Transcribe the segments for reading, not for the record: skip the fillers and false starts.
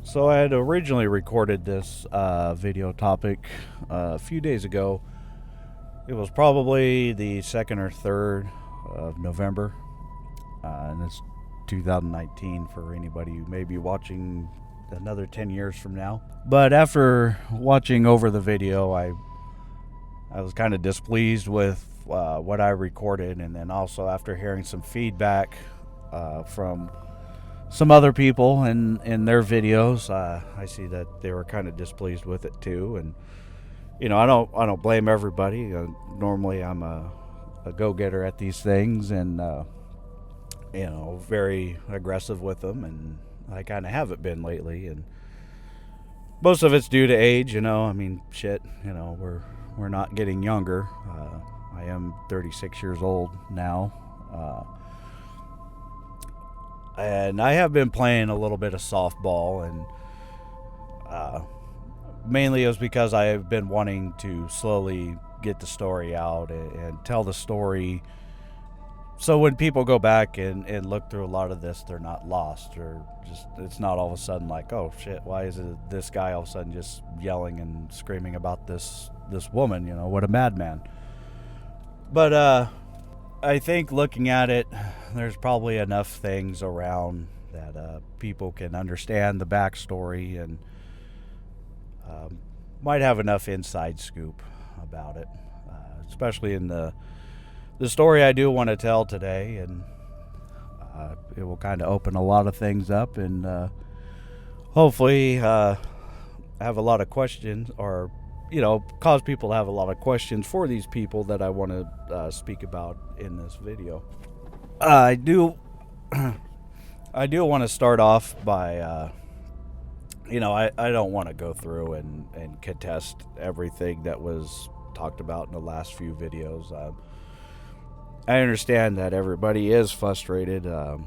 So I had originally recorded this video topic a few days ago. It was probably the 2nd or 3rd of November, and it's 2019 for anybody who may be watching another 10 years from now. But after watching over the video, I was kind of displeased with what I recorded, and then also after hearing some feedback from some other people in their videos, I see that they were kind of displeased with it too. And I don't blame everybody. Normally, I'm a go-getter at these things, and very aggressive with them, and I kind of haven't been lately. And most of it's due to age. I mean, shit. We're not getting younger. I am 36 years old now. And I have been playing a little bit of softball, and mainly it was because I have been wanting to slowly get the story out and tell the story, so when people go back and look through a lot of this, they're not lost, or just it's not all of a sudden like, oh shit, why is it this guy all of a sudden just yelling and screaming about this woman? What a madman. But I think looking at it, there's probably enough things around that people can understand the backstory and might have enough inside scoop about it, especially in the story I do want to tell today. And it will kind of open a lot of things up, and hopefully have a lot of questions, or cause people to have a lot of questions for these people that I want to speak about in this video. I do want to start off by, I don't want to go through and contest everything that was talked about in the last few videos. I understand that everybody is frustrated. I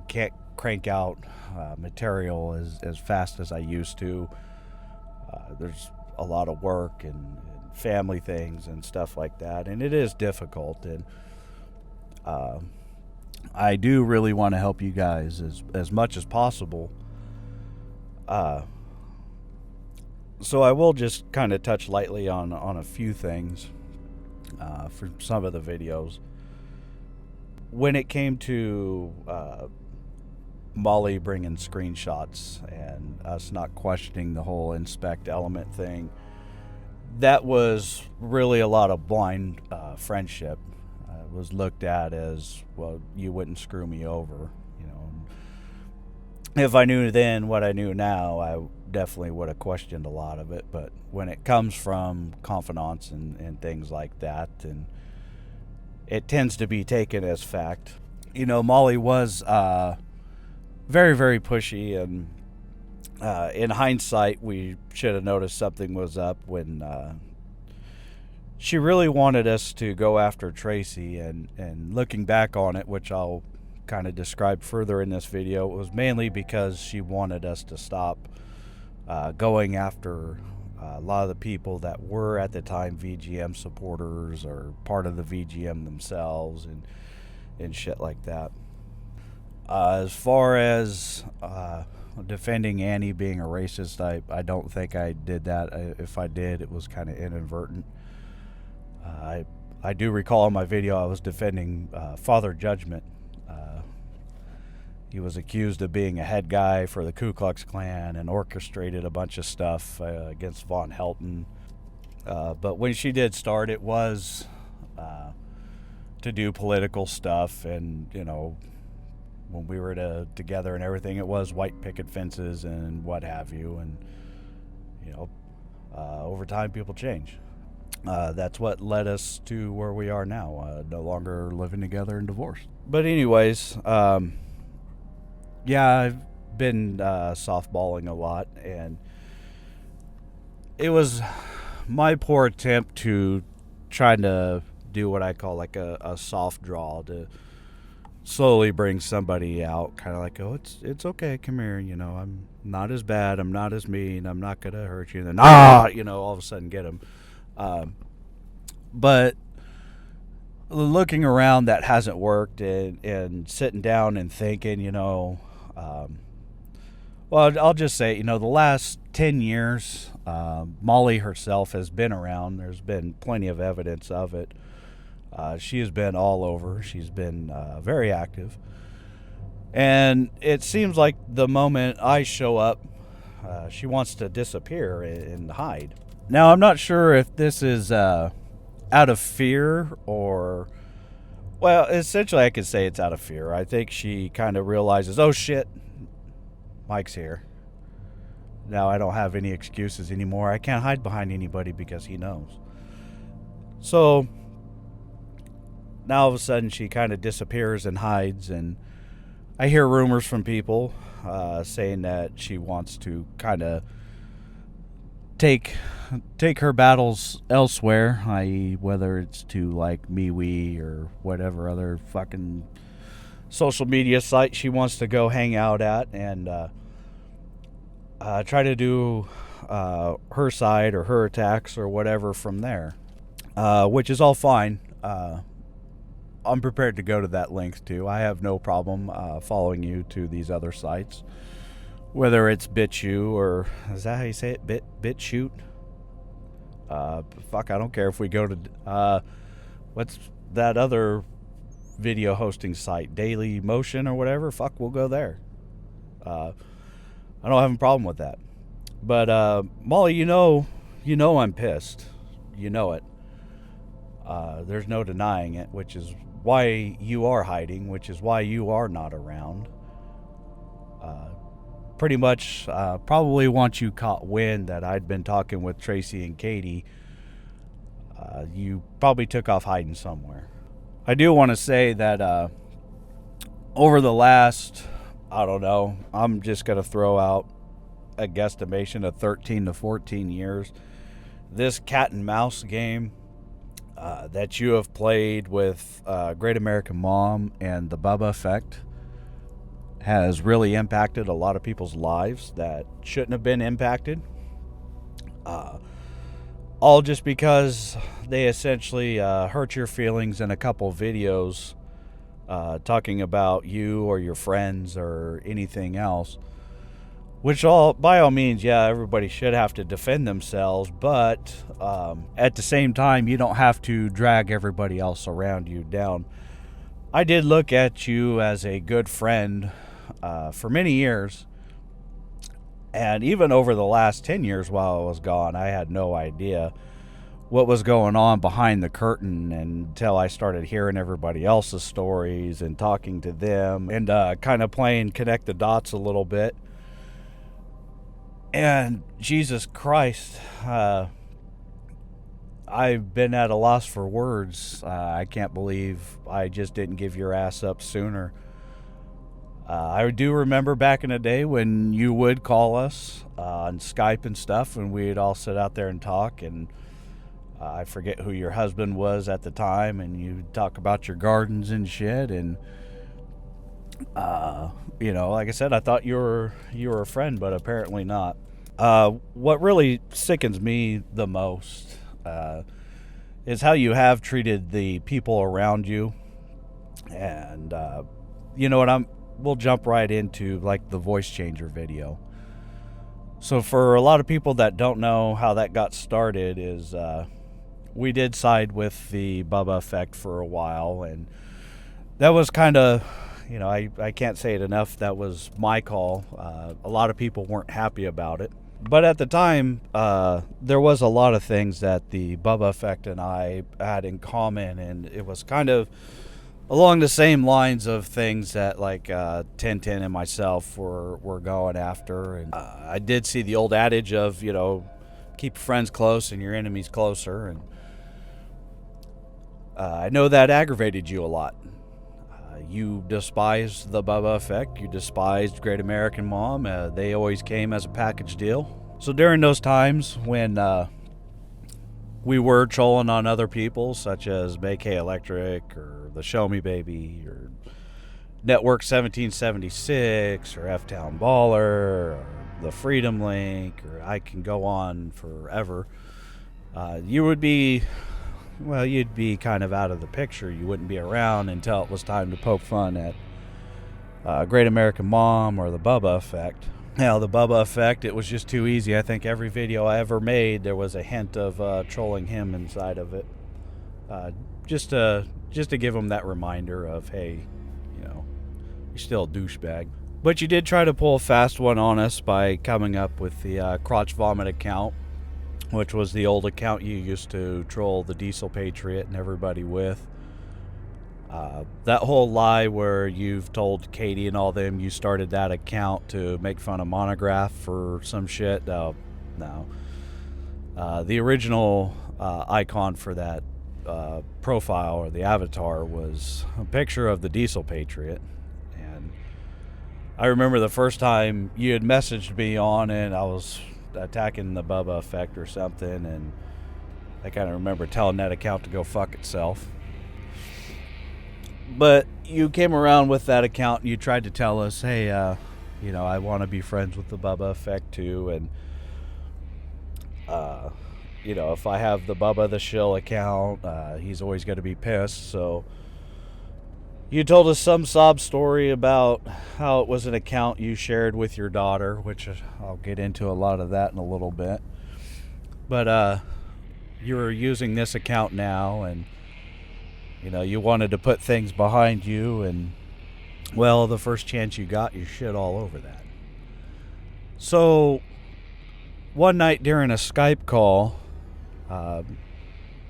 can't crank out material as fast as I used to. There's a lot of work and family things and stuff like that, and it is difficult. And I do really want to help you guys as much as possible. So I will just kind of touch lightly on a few things for some of the videos. When it came to Molly bringing screenshots and us not questioning the whole inspect element thing, that was really a lot of blind friendship. It was looked at as, well, you wouldn't screw me over. If I knew then what I knew now, I definitely would have questioned a lot of it. But when it comes from confidants and things like that, and it tends to be taken as fact. Molly was very, very pushy, and in hindsight, we should have noticed something was up when she really wanted us to go after Tracy. And looking back on it, which I'll kind of describe further in this video, it was mainly because she wanted us to stop going after a lot of the people that were at the time VGM supporters or part of the VGM themselves and shit like that. As far as defending Annie being a racist, I don't think I did that. If I did, it was kind of inadvertent. I do recall in my video I was defending Father Judgment. He was accused of being a head guy for the Ku Klux Klan and orchestrated a bunch of stuff against Von Helton. But when she did start, it was to do political stuff, and when we were together and everything, it was white picket fences and what have you. And over time, people change. That's what led us to where we are now, no longer living together and divorced. But anyways, yeah, I've been softballing a lot, and it was my poor attempt to try to do what I call like a soft draw, to slowly bring somebody out, kind of like, oh, it's okay, come here, I'm not as bad, I'm not as mean, I'm not gonna hurt you, and then all of a sudden get them. But looking around, that hasn't worked, and sitting down and thinking, Well, I'll just say, the last 10 years, Molly herself has been around. There's been plenty of evidence of it. She has been all over. She's been very active. And it seems like the moment I show up, she wants to disappear and hide. Now, I'm not sure if this is out of fear or... Well, essentially I could say it's out of fear. I think she kind of realizes, oh shit, Mike's here. Now I don't have any excuses anymore. I can't hide behind anybody because he knows. So now all of a sudden she kind of disappears and hides, and I hear rumors from people saying that she wants to kind of take her battles elsewhere, i.e. whether it's to like MeWe or whatever other fucking social media site she wants to go hang out at, and try to do her side or her attacks or whatever from there, which is all fine. I'm prepared to go to that length too. I have no problem following you to these other sites, whether it's BitChute or, is that how you say it? BitChute? Fuck, I don't care if we go to what's that other video hosting site, Daily Motion or whatever. Fuck, we'll go there. I don't have a problem with that. But Molly, you know I'm pissed. You know it. There's no denying it, which is why you are hiding, which is why you are not around. Pretty much probably once you caught wind that I'd been talking with Tracy and Katie, you probably took off hiding somewhere. I do want to say that over the last, I don't know, I'm just going to throw out a guesstimation of 13 to 14 years, this cat and mouse game that you have played with Great American Mom and the Bubba Effect has really impacted a lot of people's lives that shouldn't have been impacted. All just because they essentially hurt your feelings in a couple videos talking about you or your friends or anything else. Which by all means, yeah, everybody should have to defend themselves, but at the same time, you don't have to drag everybody else around you down. I did look at you as a good friend for many years, and even over the last 10 years while I was gone, I had no idea what was going on behind the curtain until I started hearing everybody else's stories and talking to them and kind of playing connect the dots a little bit. And Jesus Christ, I've been at a loss for words. I can't believe I just didn't give your ass up sooner. I do remember back in the day when you would call us on Skype and stuff, and we'd all sit out there and talk, and I forget who your husband was at the time, and you'd talk about your gardens and shit, and like I said, I thought you were a friend, but apparently not. What really sickens me the most is how you have treated the people around you, and you know what? We'll jump right into like the voice changer video. So for a lot of people that don't know how that got started, is we did side with the Bubba Effect for a while, and that was kind of, I can't say it enough, that was my call. A lot of people weren't happy about it. But at the time, there was a lot of things that the Bubba Effect and I had in common, and it was kind of along the same lines of things that like Tintin and myself were going after. And I did see the old adage of, keep your friends close and your enemies closer. And I know that aggravated you a lot. You despised the Bubba Effect. You despised Great American Mom. They always came as a package deal. So during those times when we were trolling on other people, such as Make Hay Electric or the Show Me Baby or Network 1776 or F-Town Baller or the Freedom Link, or I can go on forever, you'd be kind of out of the picture. You wouldn't be around until it was time to poke fun at Great American Mom or the Bubba Effect. The Bubba effect, it was just too easy. I think every video I ever made, there was a hint of trolling him inside of it. Uh, just to give him that reminder of, hey, you know, you're still a douchebag. But you did try to pull a fast one on us by coming up with the Krotchvomit account, which was the old account you used to troll the Diesel Patriot and everybody with. That whole lie where you've told Katie and all them you started that account to make fun of Monograph for some shit. No. The original icon for that profile, or the avatar, was a picture of the Diesel Patriot. And I remember the first time you had messaged me on it, I was attacking the Bubba effect or something, and I kind of remember telling that account to go fuck itself. But you came around with that account and you tried to tell us, hey, I want to be friends with the Bubba effect too, and if I have the Bubbatheshill account, he's always going to be pissed. So you told us some sob story about how it was an account you shared with your daughter, which I'll get into a lot of that in a little bit. But you were using this account now, and you wanted to put things behind you, and well, the first chance you got, you shit all over that. So one night during a Skype call,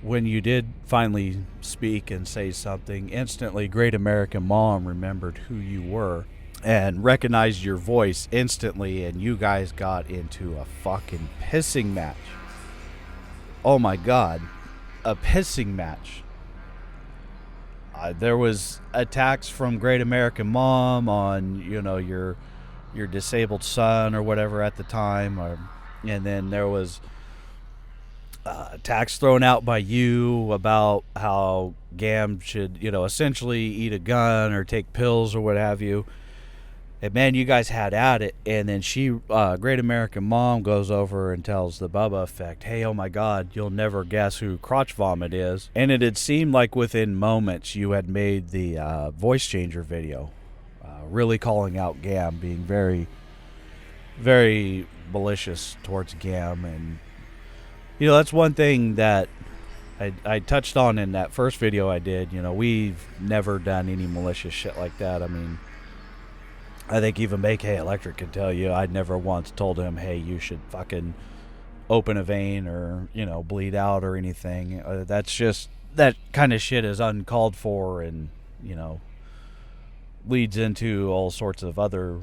when you did finally speak and say something, instantly Great American Mom remembered who you were and recognized your voice instantly, and you guys got into a fucking pissing match. Oh my God, a pissing match. There was attacks from Great American Mom on, your disabled son or whatever at the time, and then there was attacks thrown out by you about how Gam should, essentially eat a gun or take pills or what have you. And man, you guys had at it, and then Great American Mom goes over and tells the Bubba effect, hey, oh my God, you'll never guess who Krotchvomit is. And it had seemed like within moments you had made the voice changer video, really calling out Gam, being very, very malicious towards Gam. And that's one thing that I touched on in that first video I did. We've never done any malicious shit like that. I mean, I think even Make Hay Electric could tell you I'd never once told him, hey, you should fucking open a vein or, bleed out or anything. That's just, that kind of shit is uncalled for and, leads into all sorts of other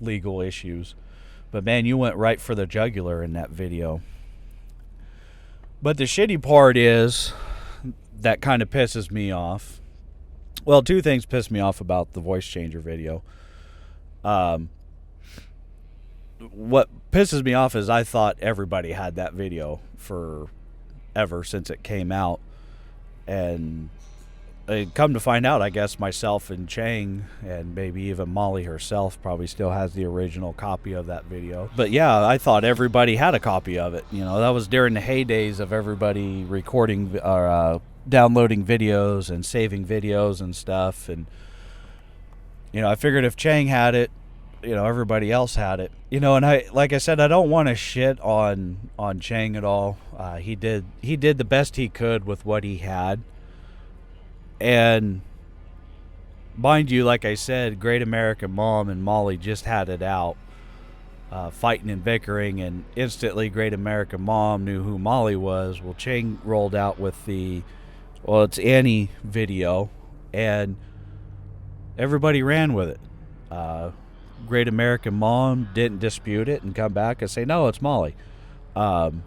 legal issues. But man, you went right for the jugular in that video. But the shitty part is, that kind of pisses me off. Well, two things piss me off about the voice changer video. What pisses me off is I thought everybody had that video forever since it came out, and come to find out, I guess myself and Chang and maybe even Molly herself probably still has the original copy of that video. But yeah, I thought everybody had a copy of it. That was during the heydays of everybody recording or downloading videos and saving videos and stuff. And I figured if Chang had it, everybody else had it. And like I said, I don't want to shit on Chang at all. He did the best he could with what he had. And mind you, like I said, Great American Mom and Molly just had it out, fighting and bickering, and instantly Great American Mom knew who Molly was. Well, Chang rolled out with it's Annie video, and everybody ran with it. Great American Mom didn't dispute it and come back and say, no, it's Molly. And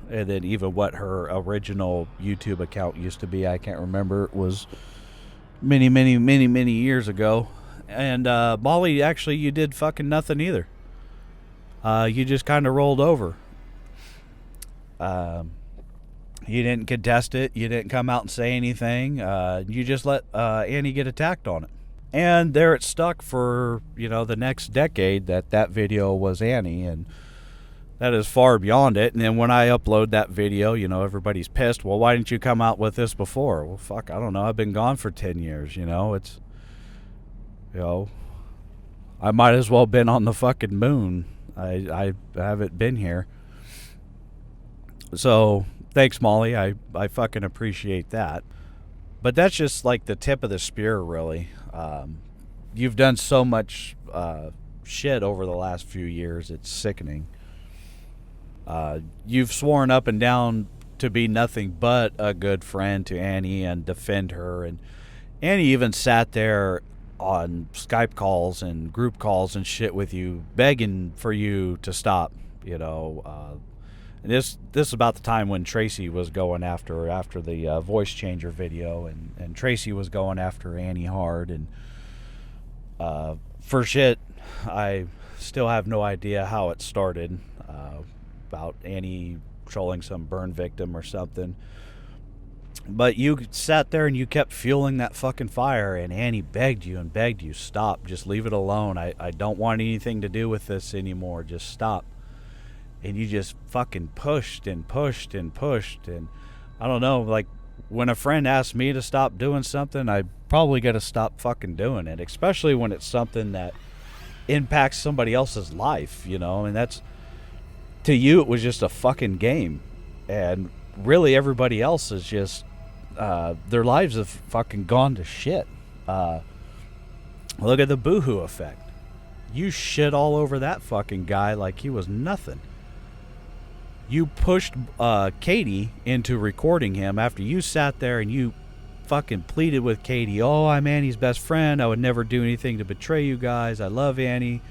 then even what her original YouTube account used to be, I can't remember. It was many, many, many, many years ago. And Molly, actually, you did fucking nothing either. You just kind of rolled over. You didn't contest it. You didn't come out and say anything. You just let Annie get attacked on it. And there it stuck for, the next decade that video was Annie. And that is far beyond it. And then when I upload that video, everybody's pissed. Well, why didn't you come out with this before? Well, fuck, I don't know. I've been gone for 10 years, It's, I might as well been on the fucking moon. I haven't been here. So, thanks, Molly. I fucking appreciate that. But that's just like the tip of the spear, really. You've done so much shit over the last few years. It's sickening. You've sworn up and down to be nothing but a good friend to Annie and defend her. And Annie even sat there on Skype calls and group calls and shit with you, begging for you to stop, you know. And this is about the time when Tracy was going after the voice changer video, and Tracy was going after Annie hard. And for shit, I still have no idea how it started, about Annie trolling some burn victim or something. But you sat there and you kept fueling that fucking fire, and Annie begged you, stop, just leave it alone. I don't want anything to do with this anymore, just stop. And you just fucking pushed and pushed and pushed. And I don't know, like, when a friend asks me to stop doing something, I probably got to stop fucking doing it, especially when it's something that impacts somebody else's life, you know. And that's, to you, it was just a fucking game. And really everybody else is just, their lives have fucking gone to shit. Look at the boohoo effect. You shit all over that fucking guy like he was nothing. You pushed Katie into recording him after you sat there and you fucking pleaded with Katie, oh, I'm Annie's best friend, I would never do anything to betray you guys, I love Annie.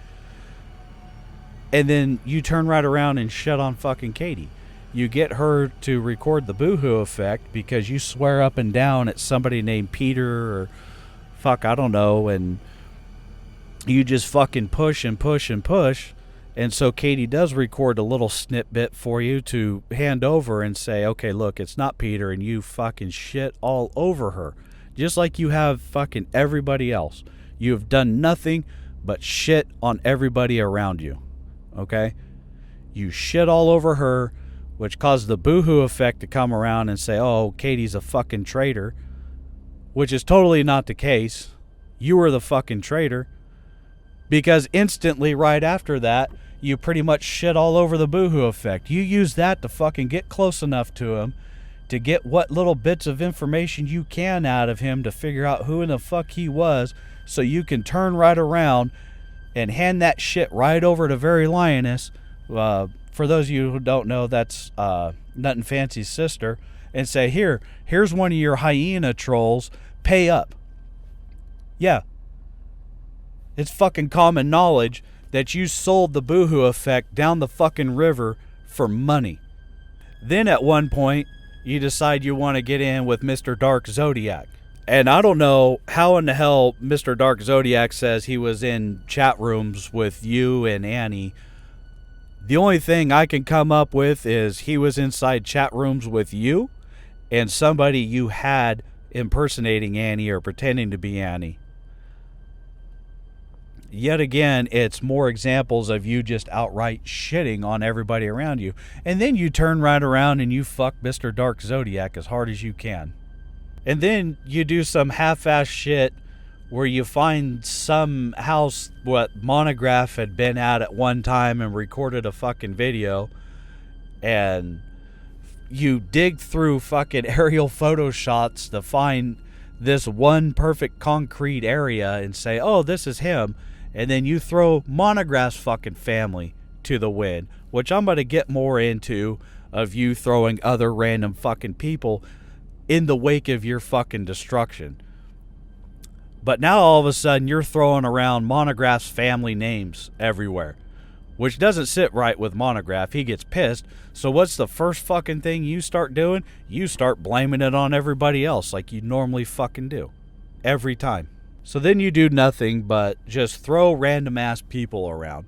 And then you turn right around and shut on fucking Katie. You get her to record the boohoo effect because you swear up and down at somebody named Peter or fuck, I don't know, and you just fucking push and push and push. And so Katie does record a little snippet for you to hand over and say, okay, look, it's not Peter, and you fucking shit all over her. Just like you have fucking everybody else. You have done nothing but shit on everybody around you. Okay? You shit all over her, which caused the boohoo effect to come around and say, oh, Katie's a fucking traitor, which is totally not the case. You were the fucking traitor. Because instantly right after that, you pretty much shit all over the boohoo effect. You use that to fucking get close enough to him, to get what little bits of information you can out of him to figure out who in the fuck he was, so you can turn right around and hand that shit right over to Very Lioness. For those of you who don't know, that's Nuttin' Fancy's sister, and say, here's one of your hyena trolls, pay up. Yeah. It's fucking common knowledge that you sold the boohoo effect down the fucking river for money. Then at one point, you decide you want to get in with Mr. Dark Zodiac. And I don't know how in the hell Mr. Dark Zodiac says he was in chat rooms with you and Annie. The only thing I can come up with is he was inside chat rooms with you and somebody you had impersonating Annie or pretending to be Annie. Yet again, it's more examples of you just outright shitting on everybody around you. And then you turn right around and you fuck Mr. Dark Zodiac as hard as you can. And then you do some half-ass shit where you find some house what Monograph had been at one time and recorded a fucking video. And you dig through fucking aerial photo shots to find this one perfect concrete area and say, oh, this is him. And then you throw Monograph's fucking family to the wind, which I'm going to get more into, of you throwing other random fucking people in the wake of your fucking destruction. But now all of a sudden you're throwing around Monograph's family names everywhere, which doesn't sit right with Monograph. He gets pissed. So what's the first fucking thing you start doing? You start blaming it on everybody else like you normally fucking do. Every time. So then you do nothing but just throw random ass people around.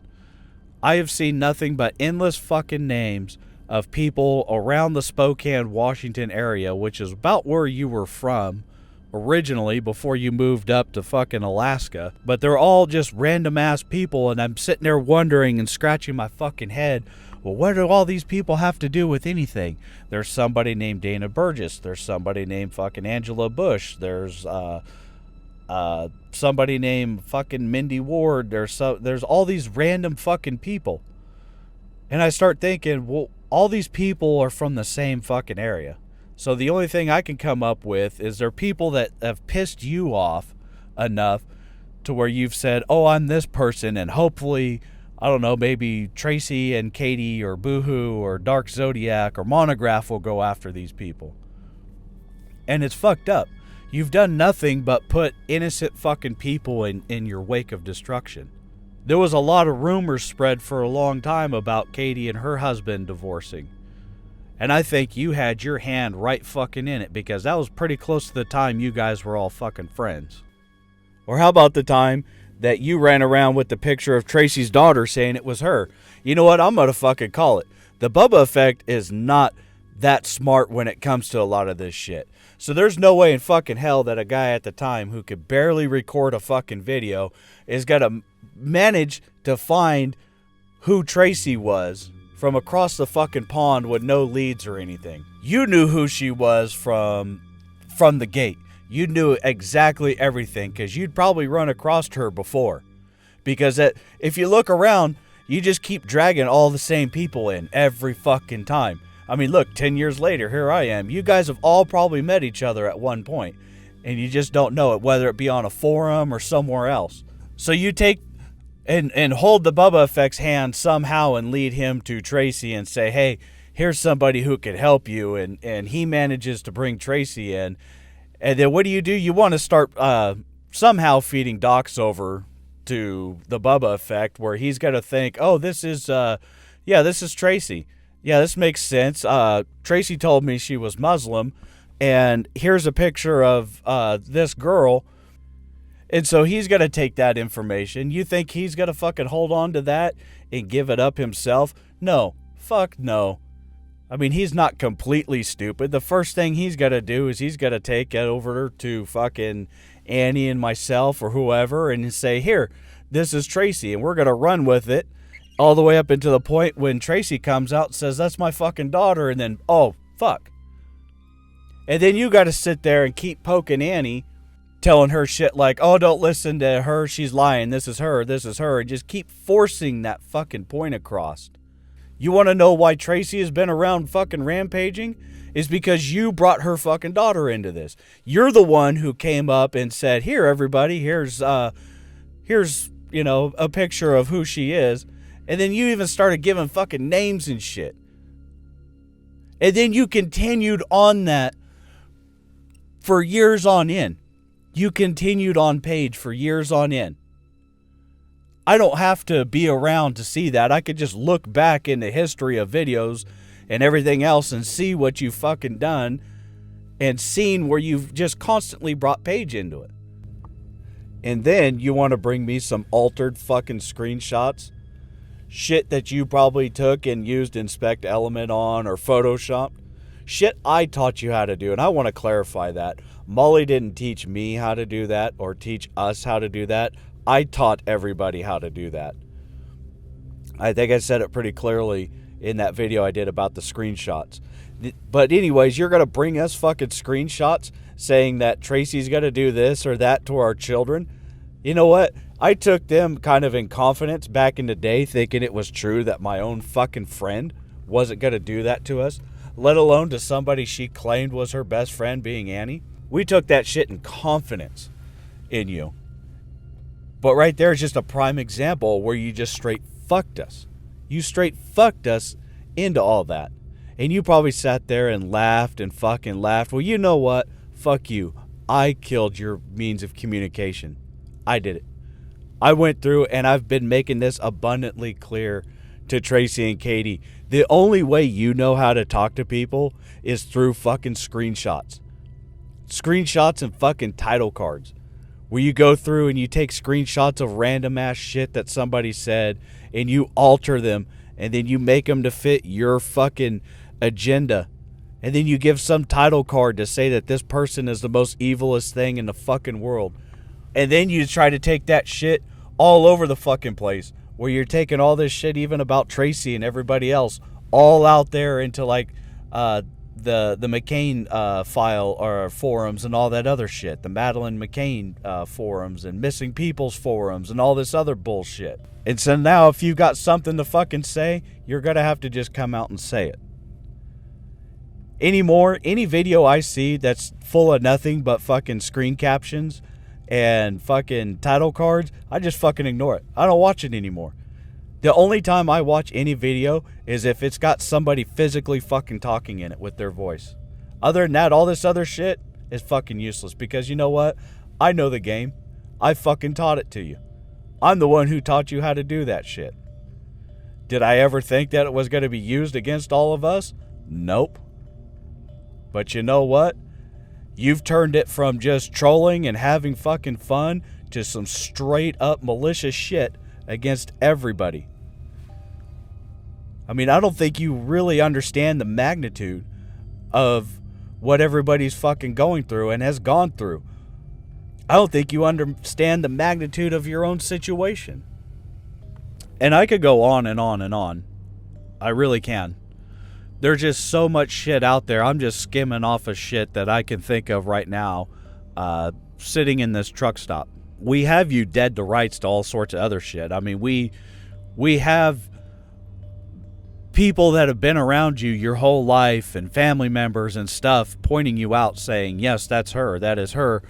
I have seen nothing but endless fucking names of people around the Spokane, Washington area, which is about where you were from originally before you moved up to fucking Alaska. But they're all just random ass people, and I'm sitting there wondering and scratching my fucking head. Well, what do all these people have to do with anything? There's somebody named Dana Burgess. There's somebody named fucking Angela Bush. There's somebody named fucking Mindy Ward. There's all these random fucking people. And I start thinking, well, all these people are from the same fucking area. So the only thing I can come up with is they're people that have pissed you off enough to where you've said, oh, I'm this person, and hopefully, I don't know, maybe Tracy and Katie or Boohoo or Dark Zodiac or Monograph will go after these people. And it's fucked up. You've done nothing but put innocent fucking people in your wake of destruction. There was a lot of rumors spread for a long time about Katie and her husband divorcing. And I think you had your hand right fucking in it, because that was pretty close to the time you guys were all fucking friends. Or how about the time that you ran around with the picture of Tracy's daughter saying it was her? You know what? I'm going to fucking call it. The Bubba effect is not that smart when it comes to a lot of this shit. So there's no way in fucking hell that a guy at the time who could barely record a fucking video is going to manage to find who Tracy was from across the fucking pond with no leads or anything. You knew who she was from the gate. You knew exactly everything because you'd probably run across her before. Because if you look around, you just keep dragging all the same people in every fucking time. I mean, look, 10 years later, here I am. You guys have all probably met each other at one point, and you just don't know it, whether it be on a forum or somewhere else. So you take and hold the Bubba Effect's hand somehow and lead him to Tracy and say, hey, here's somebody who could help you, and he manages to bring Tracy in. And then what do? You want to start somehow feeding Docs over to the Bubba Effect, where he's got to think, oh, this is Tracy. Yeah, this makes sense. Tracy told me she was Muslim, and here's a picture of this girl. And so he's going to take that information. You think he's going to fucking hold on to that and give it up himself? No. Fuck no. I mean, he's not completely stupid. The first thing he's got to do is he's got to take it over to fucking Annie and myself or whoever and say, here, this is Tracy, and we're going to run with it all the way up into the point when Tracy comes out and says, that's my fucking daughter, and then, oh, fuck. And then you got to sit there and keep poking Annie, telling her shit like, oh, don't listen to her, she's lying, this is her, and just keep forcing that fucking point across. You want to know why Tracy has been around fucking rampaging? Is because you brought her fucking daughter into this. You're the one who came up and said, here, everybody, here's a picture of who she is. And then you even started giving fucking names and shit. And then you continued on that for years on end. You continued on page for years on end. I don't have to be around to see that. I could just look back in the history of videos and everything else and see what you've fucking done and seen where you've just constantly brought Paige into it. And then you want to bring me some altered fucking screenshots? Shit that you probably took and used Inspect Element on or Photoshopped? Shit I taught you how to do, and I want to clarify that. Molly didn't teach me how to do that or teach us how to do that. I taught everybody how to do that. I think I said it pretty clearly in that video I did about the screenshots. But anyways, you're going to bring us fucking screenshots saying that Tracy's going to do this or that to our children? You know what? I took them kind of in confidence back in the day, thinking it was true that my own fucking friend wasn't going to do that to us, let alone to somebody she claimed was her best friend, being Annie. We took that shit in confidence in you. But right there is just a prime example where you just straight fucked us. You straight fucked us into all that. And you probably sat there and laughed and fucking laughed. Well, you know what? Fuck you. I killed your means of communication. I did it. I went through and I've been making this abundantly clear to Tracy and Katie. The only way you know how to talk to people is through fucking screenshots. Screenshots and fucking title cards. Where you go through and you take screenshots of random ass shit that somebody said and you alter them and then you make them to fit your fucking agenda. And then you give some title card to say that this person is the most evilest thing in the fucking world. And then you try to take that shit all over the fucking place. Where you're taking all this shit even about Tracy and everybody else all out there into like the the McCain file or forums and all that other shit, the Madeleine McCain forums and missing people's forums and all this other bullshit. And so now if you got something to fucking say, you're gonna have to just come out and say it. Any video I see that's full of nothing but fucking screen captions and fucking title cards, I just fucking ignore it. I don't watch it anymore. The only time I watch any video is if it's got somebody physically fucking talking in it with their voice. Other than that, all this other shit is fucking useless, because you know what? I know the game. I fucking taught it to you. I'm the one who taught you how to do that shit. Did I ever think that it was going to be used against all of us? Nope. But you know what? You've turned it from just trolling and having fucking fun to some straight up malicious shit against everybody. I mean, I don't think you really understand the magnitude of what everybody's fucking going through and has gone through. I don't think you understand the magnitude of your own situation. And I could go on and on and on. I really can. There's just so much shit out there. I'm just skimming off of shit that I can think of right now, sitting in this truck stop. We have you dead to rights to all sorts of other shit. I mean, we have people that have been around you your whole life and family members and stuff pointing you out, saying, yes, that's her, that is her,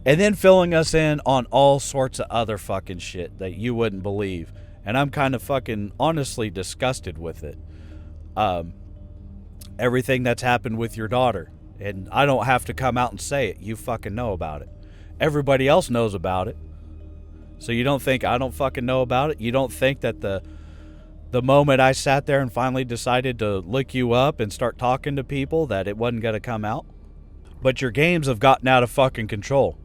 and then filling us in on all sorts of other fucking shit that you wouldn't believe. And I'm kind of fucking honestly disgusted with it. Everything that's happened with your daughter. And I don't have to come out and say it. You fucking know about it. Everybody else knows about it. So you don't think I don't fucking know about it? You don't think that the moment I sat there and finally decided to look you up and start talking to people that it wasn't going to come out? But your games have gotten out of fucking control.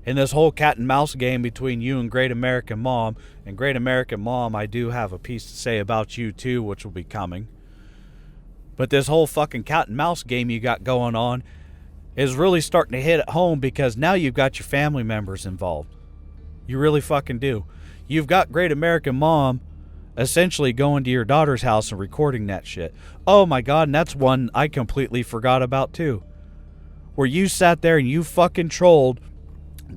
In this whole cat and mouse game between you and Great American Mom, and Great American Mom, I do have a piece to say about you too, which will be coming. But this whole fucking cat and mouse game you got going on is really starting to hit at home, because now you've got your family members involved. You really fucking do. You've got Great American Mom essentially going to your daughter's house and recording that shit. Oh my God, and that's one I completely forgot about too. Where you sat there and you fucking trolled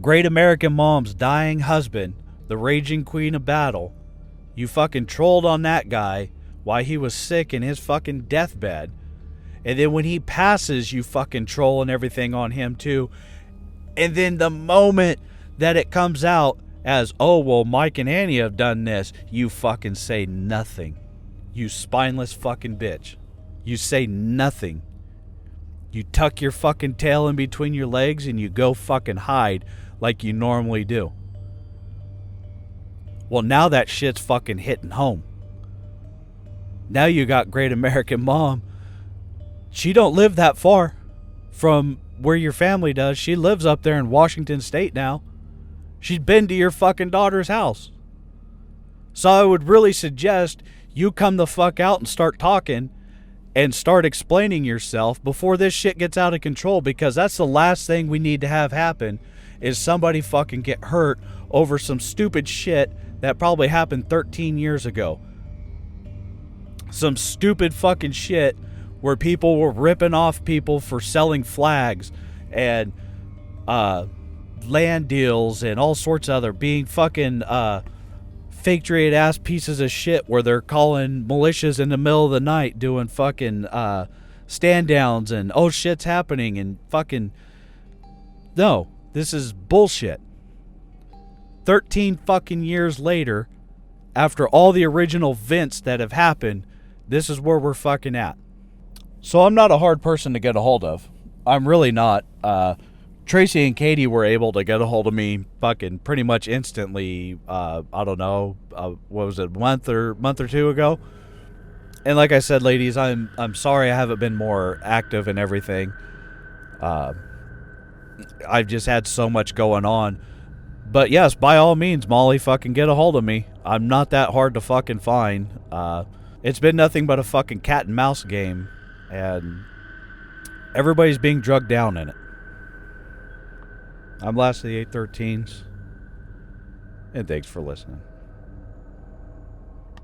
Great American Mom's dying husband, the raging queen of battle. You fucking trolled on that guy while he was sick in his fucking deathbed. And then when he passes, you fucking troll and everything on him too. And then the moment that it comes out as, oh, well, Mike and Annie have done this, you fucking say nothing. You spineless fucking bitch. You say nothing. You tuck your fucking tail in between your legs and you go fucking hide like you normally do. Well, now that shit's fucking hitting home. Now you got Great American Mom. She don't live that far from where your family does. She lives up there in Washington State now. She's been to your fucking daughter's house. So I would really suggest you come the fuck out and start talking and start explaining yourself before this shit gets out of control, because that's the last thing we need to have happen, is somebody fucking get hurt over some stupid shit that probably happened 13 years ago. Some stupid fucking shit where people were ripping off people for selling flags and land deals and all sorts of other, being fucking fake ass pieces of shit, where they're calling militias in the middle of the night doing fucking stand downs and oh shit's happening and fucking no, this is bullshit. 13 fucking years later, after all the original events that have happened, this is where we're fucking at. So I'm not a hard person to get a hold of. I'm really not. Tracy and Katie were able to get a hold of me fucking pretty much instantly. I don't know, what was it, a month or two ago? And like I said, ladies, I'm sorry I haven't been more active and everything. I've just had so much going on. But yes, by all means, Molly, fucking get a hold of me. I'm not that hard to fucking find. It's been nothing but a fucking cat and mouse game, and everybody's being drugged down in it. I'm Last of the 813s, and thanks for listening.